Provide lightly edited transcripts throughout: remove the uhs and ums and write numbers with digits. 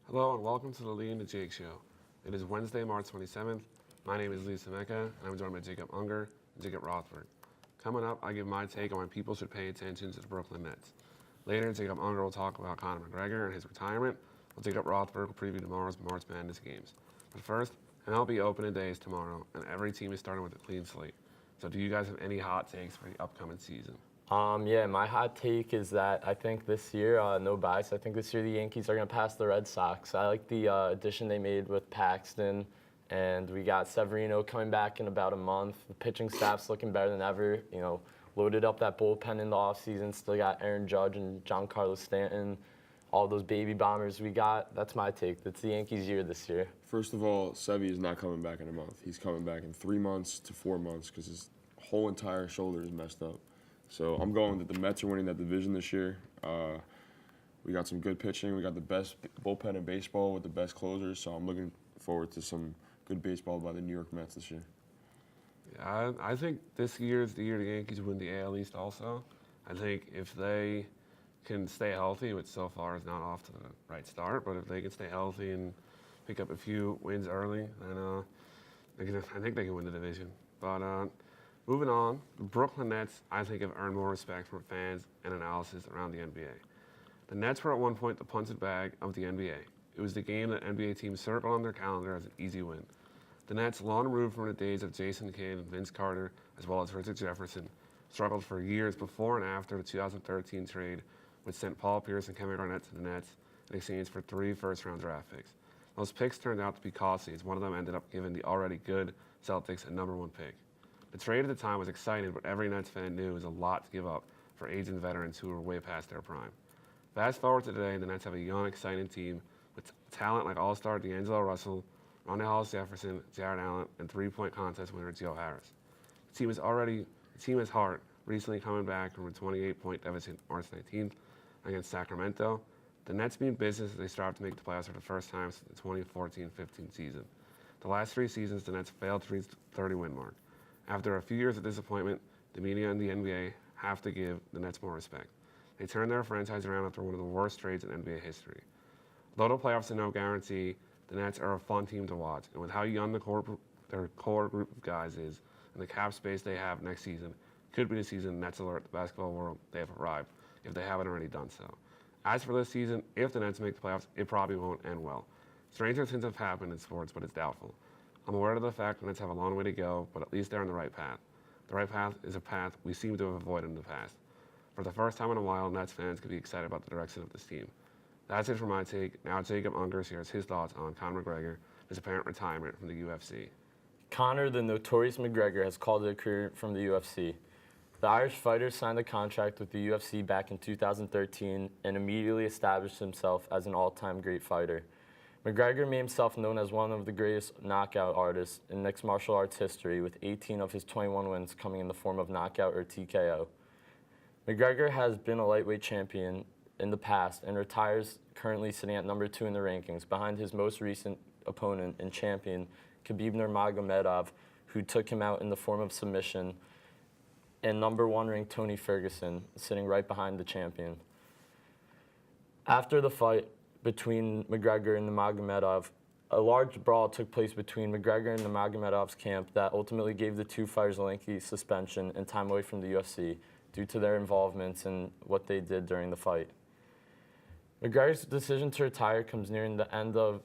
Hello and welcome to the Lee and the Jake Show. It is Wednesday, March 27th. My name is Lisa Mecca, and I'm joined by Jacob Unger and Jacob Rothberg. Coming up, I give my take on why people should pay attention to the Brooklyn Nets. Later, Jacob Unger will talk about Conor McGregor and his retirement, while Jacob Rothberg will preview tomorrow's March Madness games. But first, MLB opening day is tomorrow, and every team is starting with a clean slate. So do you guys have any hot takes for the upcoming season? Yeah, my hot take is that I think this year, no bias, I think this year the Yankees are going to pass the Red Sox. I like the addition they made with Paxton, and we got Severino coming back in about a month. The pitching staff's looking better than ever. Loaded up that bullpen in the offseason. Still got Aaron Judge and Giancarlo Stanton, all those baby bombers we got. That's my take. That's the Yankees' year this year. First of all, Sevy is not coming back in a month. He's coming back in 3 months to 4 months because his whole entire shoulder is messed up. So I'm going that the Mets are winning that division this year. We got some good pitching. We got the best bullpen in baseball with the best closers. So I'm looking forward to some good baseball by the New York Mets this year. Yeah, I think this year is the year the Yankees win the AL East also. I think if they can stay healthy, which so far is not off to the right start, but if they can stay healthy and pick up a few wins early, then I think they can win the division. But moving on, the Brooklyn Nets, I think, have earned more respect from fans and analysis around the NBA. The Nets were at one point the punted bag of the NBA. It was the game that NBA teams circled on their calendar as an easy win. The Nets, long removed from the days of Jason Kidd and Vince Carter, as well as Richard Jefferson, struggled for years before and after the 2013 trade, which sent Paul Pierce and Kevin Garnett to the Nets in exchange for 3 first-round draft picks. Those picks turned out to be costly, as one of them ended up giving the already good Celtics a #1 pick. The trade at the time was exciting, but every Nets fan knew it was a lot to give up for aging veterans who were way past their prime. Fast forward to today, the Nets have a young, exciting team with talent like all-star D'Angelo Russell, Rondae Hollis-Jefferson, Jared Allen, and three-point contest winner Joe Harris. The team is heart, recently coming back from a 28-point deficit March 19th against Sacramento. The Nets mean business as they strive to make the playoffs for the first time since the 2014-15 season. The last 3 seasons, the Nets failed to reach the 30-win mark. After a few years of disappointment, the media and the NBA have to give the Nets more respect. They turned their franchise around after one of the worst trades in NBA history. Though the playoffs are no guarantee, the Nets are a fun team to watch, and with how young their core group of guys is and the cap space they have next season, could be the season Nets alert the basketball world they have arrived, if they haven't already done so. As for this season, if the Nets make the playoffs, it probably won't end well. Stranger things have happened in sports, but it's doubtful. I'm aware of the fact the Nets have a long way to go, but at least they're on the right path. The right path is a path we seem to have avoided in the past. For the first time in a while, Nets fans could be excited about the direction of this team. That's it for my take. Now Jacob Unger shares his thoughts on Conor McGregor, his apparent retirement from the UFC. Conor, the notorious McGregor, has called it a career from the UFC. The Irish fighter signed a contract with the UFC back in 2013 and immediately established himself as an all-time great fighter. McGregor made himself known as one of the greatest knockout artists in mixed martial arts history, with 18 of his 21 wins coming in the form of knockout or TKO. McGregor has been a lightweight champion in the past and retires currently sitting at #2 in the rankings, behind his most recent opponent and champion, Khabib Nurmagomedov, who took him out in the form of submission, and #1 ranked Tony Ferguson, sitting right behind the champion. After the fight between McGregor and Nurmagomedov, a large brawl took place between McGregor and Nurmagomedov's camp that ultimately gave the 2 fighters a lengthy suspension and time away from the UFC due to their involvements in what they did during the fight. McGregor's decision to retire comes nearing the end of...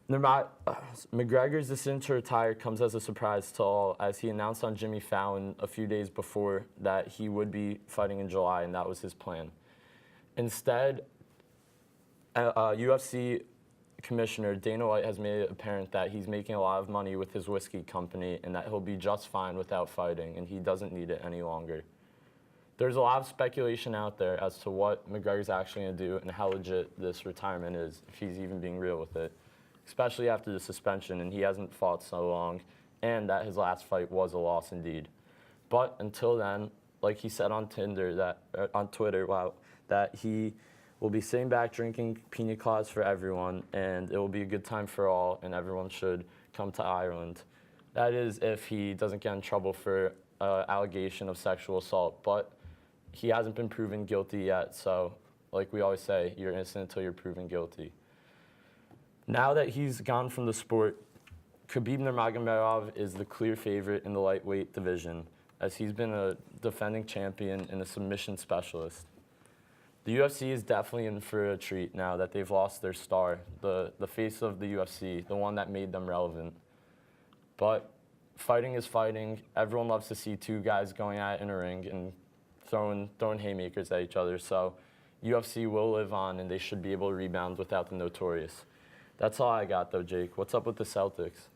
McGregor's decision to retire comes as a surprise to all, as he announced on Jimmy Fallon a few days before that he would be fighting in July, and that was his plan. Instead, UFC Commissioner Dana White has made it apparent that he's making a lot of money with his whiskey company and that he'll be just fine without fighting, and he doesn't need it any longer. There's a lot of speculation out there as to what McGregor's actually going to do and how legit this retirement is, if he's even being real with it, especially after the suspension, and he hasn't fought so long, and that his last fight was a loss indeed. But until then, like he said on Twitter, that he will be sitting back drinking pina coladas for everyone, and it will be a good time for all, and everyone should come to Ireland. That is if he doesn't get in trouble for allegation of sexual assault, but he hasn't been proven guilty yet, so like we always say, you're innocent until you're proven guilty. Now that he's gone from the sport, Khabib Nurmagomedov is the clear favorite in the lightweight division, as he's been a defending champion and a submission specialist. The UFC is definitely in for a treat now that they've lost their star, the face of the UFC, the one that made them relevant. But fighting is fighting. Everyone loves to see two guys going at it in a ring and throwing haymakers at each other. So UFC will live on, and they should be able to rebound without the Notorious. That's all I got, though, Jake. What's up with the Celtics?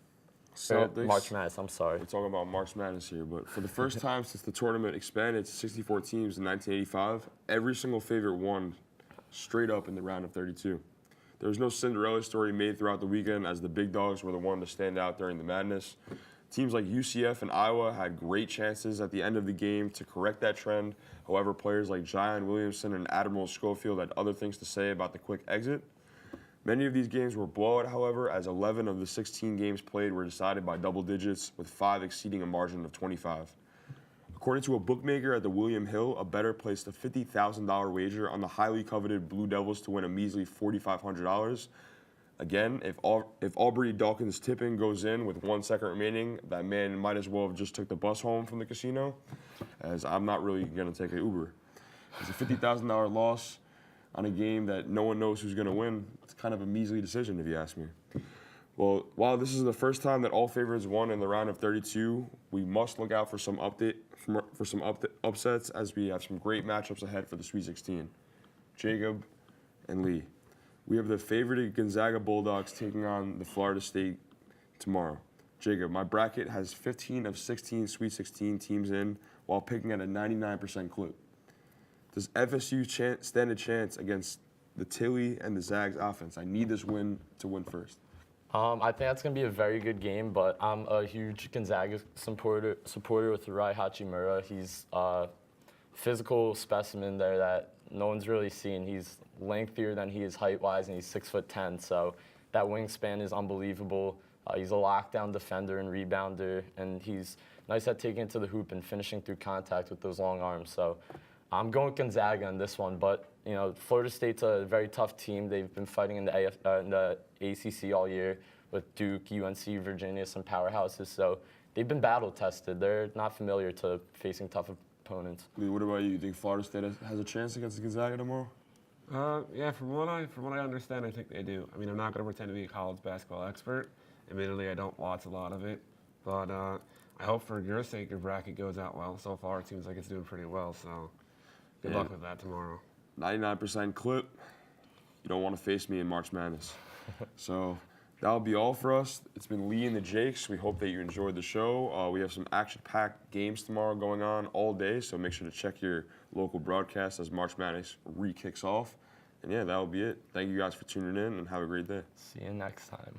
Celtics. March Madness, I'm sorry. We're talking about March Madness here, but for the first time since the tournament expanded to 64 teams in 1985, every single favorite won straight up in the round of 32. There was no Cinderella story made throughout the weekend, as the big dogs were the one to stand out during the madness. Teams like UCF and Iowa had great chances at the end of the game to correct that trend. However, players like Zion Williamson and Admiral Schofield had other things to say about the quick exit. Many of these games were blowout, however, as 11 of the 16 games played were decided by double digits, with 5 exceeding a margin of 25. According to a bookmaker at the William Hill, a bettor placed a $50,000 wager on the highly coveted Blue Devils to win a measly $4,500. Again, if Aubrey Dawkins' tipping goes in with 1 second remaining, that man might as well have just took the bus home from the casino, as I'm not really going to take an Uber. It's a $50,000 loss on a game that no one knows who's going to win. It's kind of a measly decision, if you ask me. Well, while this is the first time that all favorites won in the round of 32, we must look out for some upsets, as we have some great matchups ahead for the Sweet 16. Jacob and Lee. We have the favorited Gonzaga Bulldogs taking on the Florida State tomorrow. Jacob, my bracket has 15 of 16 Sweet 16 teams in, while picking at a 99% clip. Does FSU stand a chance against the Tilly and the Zags offense? I need this win to win first. I think that's going to be a very good game, but I'm a huge Gonzaga supporter with Rai Hachimura. He's a physical specimen there that no one's really seen. He's lengthier than he is height-wise, and he's 6'10", so that wingspan is unbelievable. He's a lockdown defender and rebounder, and he's nice at taking it to the hoop and finishing through contact with those long arms. So I'm going Gonzaga on this one, but you know, Florida State's a very tough team. They've been fighting in the ACC all year with Duke, UNC, Virginia, some powerhouses. So they've been battle tested. They're not familiar to facing tough opponents. Lee, what about you? You think Florida State has a chance against Gonzaga tomorrow? Yeah, from what I understand, I think they do. I mean, I'm not going to pretend to be a college basketball expert. Admittedly, I don't watch a lot of it, but I hope for your sake your bracket goes out well. So far, it seems like it's doing pretty well. So good luck with that tomorrow. 99% clip. You don't want to face me in March Madness. So that'll be all for us. It's been Lee and the Jakes. We hope that you enjoyed the show. We have some action-packed games tomorrow going on all day, so make sure to check your local broadcast as March Madness re-kicks off. And yeah, that'll be it. Thank you guys for tuning in, and have a great day. See you next time.